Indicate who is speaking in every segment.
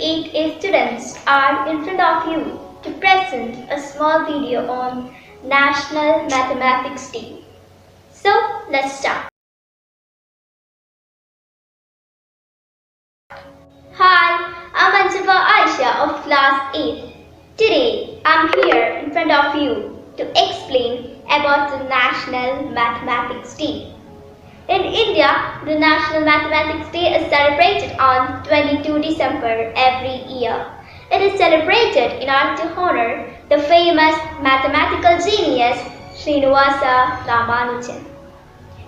Speaker 1: 8A students are in front of you to present a small video on National Mathematics Day. So let's start. Hi, I'm Anjaba Aisha of class 8. Today I'm here in front of you to explain about the National Mathematics Day. In India, the National Mathematics Day is celebrated on 22 December every year. It is celebrated in order to honor the famous mathematical genius Srinivasa Ramanujan.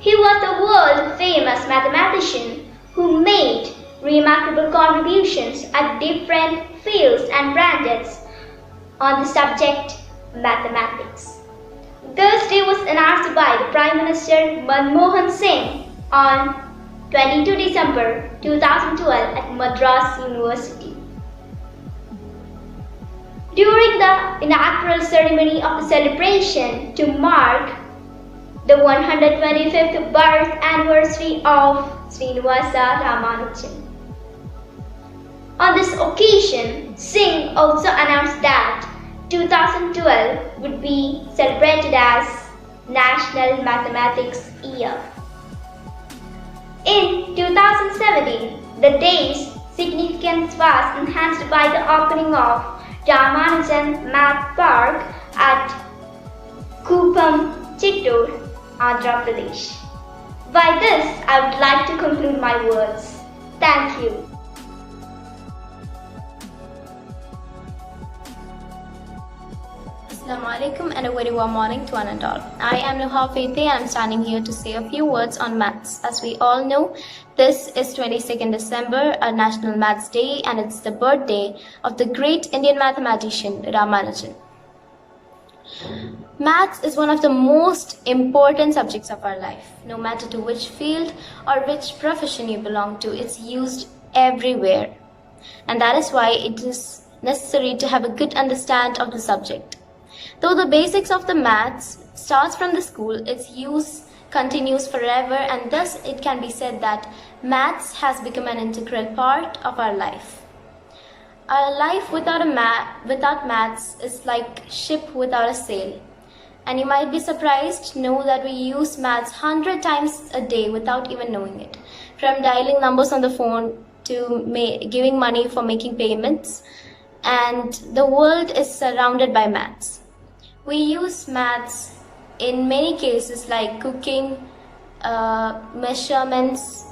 Speaker 1: He was the world-famous mathematician who made remarkable contributions at different fields and branches on the subject mathematics. This day was announced by the Prime Minister Manmohan Singh on 22 December 2012 at Madras University. During the inaugural ceremony of the celebration to mark the 125th birth anniversary of Srinivasa Ramanujan. On this occasion, Singh also announced that 2012 would be celebrated as National Mathematics Year. In 2017, the day's significance was enhanced by the opening of Ramanujan Math Park at Kupam, Chittoor, Andhra Pradesh. By this, I would like to conclude my words. Thank you.
Speaker 2: Assalamu alaikum and a very warm morning to one and all. I am Nuha Fete and I am standing here to say a few words on maths. As we all know, this is 22nd December, a National Maths Day, and it's the birthday of the great Indian mathematician Ramanujan. Maths is one of the most important subjects of our life. No matter to which field or which profession you belong to, it's used everywhere. And that is why it is necessary to have a good understanding of the subject. Though the basics of the maths starts from the school, its use continues forever, and thus it can be said that maths has become an integral part of our life. A life without maths is like ship without a sail. And you might be surprised to know that we use maths 100 times a day without even knowing it. From dialing numbers on the phone to giving money for making payments, and the world is surrounded by maths. We use maths in many cases like cooking, measurements,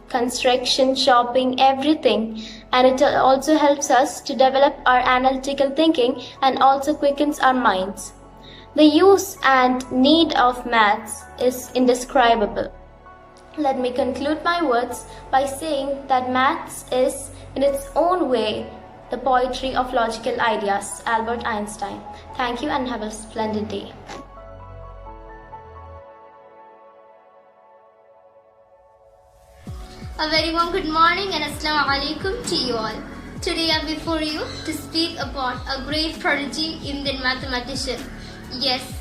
Speaker 2: construction, shopping, everything. And it also helps us to develop our analytical thinking and also quickens our minds. The use and need of maths is indescribable. Let me conclude my words by saying that maths is, in its own way, the poetry of logical ideas, Albert Einstein. Thank you and have a splendid day.
Speaker 3: A very warm good morning and Assalamu alaikum to you all. Today I am before you to speak about a great prodigy Indian mathematician. Yes,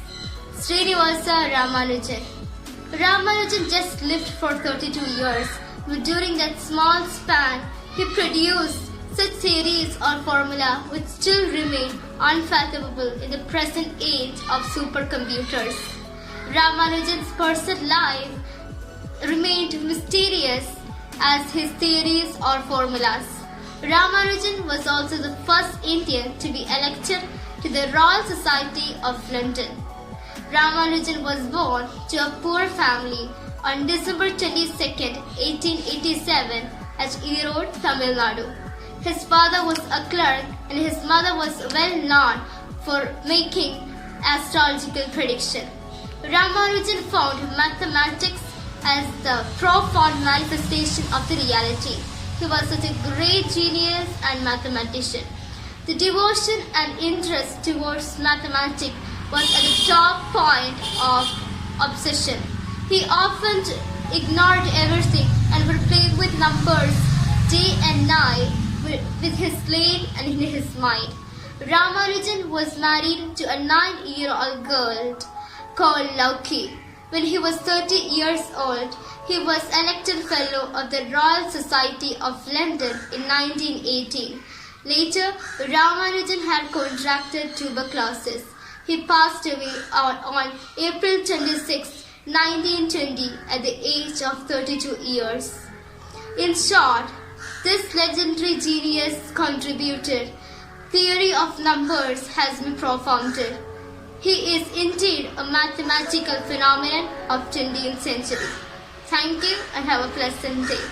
Speaker 3: Srinivasa Ramanujan. Ramanujan just lived for 32 years, but during that small span, he produced such theories or formula which still remain unfathomable in the present age of supercomputers. Ramanujan's personal life remained mysterious as his theories or formulas. Ramanujan was also the first Indian to be elected to the Royal Society of London. Ramanujan was born to a poor family on December 22, 1887 at Erode, Tamil Nadu. His father was a clerk and his mother was well known for making astrological prediction. Ramanujan found mathematics as the profound manifestation of the reality. He was such a great genius and mathematician. The devotion and interest towards mathematics was at the top point of obsession. He often ignored everything and would play with numbers day and night with his slate and in his mind. Ramanujan was married to a 9-year-old girl called Lauki. When he was 30 years old, he was elected Fellow of the Royal Society of London in 1918. Later, Ramanujan had contracted tuberculosis. He passed away on April 26, 1920 at the age of 32 years. In short, this legendary genius contributed theory of numbers has been propounded. He is indeed a mathematical phenomenon of 20th century. Thank you and have a pleasant day.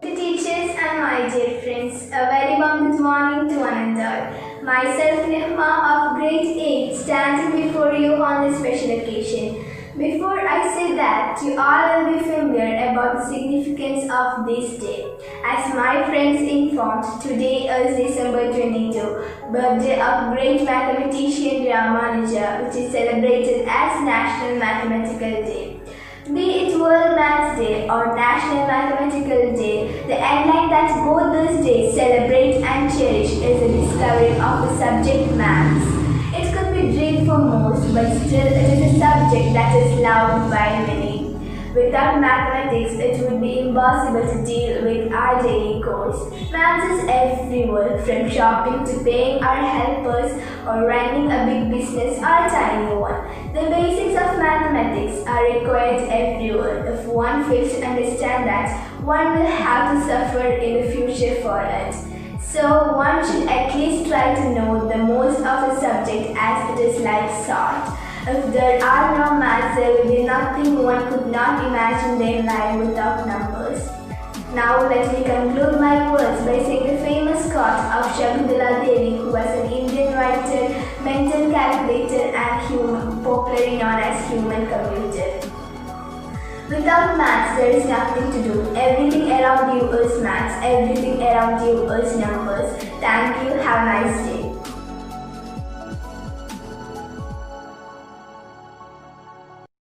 Speaker 4: The teachers and my dear friends, a very warm good morning to one and all. Myself, Nihma, of grade 8, standing before you on this special occasion. Before I say that, you all will be familiar about the significance of this day. As my friends informed, today is December 22, birthday of great mathematician Ramanuja, which is celebrated as National Mathematical Day. Be it World Maths Day or National Mathematical Day, the headline that both these days celebrate and cherish is the discovery of the subject maths. It could be dread for most, but still it is a subject that is loved by many. Without mathematics, it would be impossible to deal with our daily course. Maths is everywhere, from shopping to paying our helpers or running a big business or a tiny one. The basics of mathematics are required everywhere. If one fails to understand that, one will have to suffer in the future for it. So one should at least try to know the most of the subject as it is like salt. If there are no maths, there will be nothing. One could not imagine their life without numbers. Now let me conclude my words by saying the famous quote of Shakuntala Devi, who was an Indian writer, mental calculator and popularly known as human computer. Without maths, there is nothing to do. Everything around you is maths. Everything around you is numbers. Thank you. Have a nice day.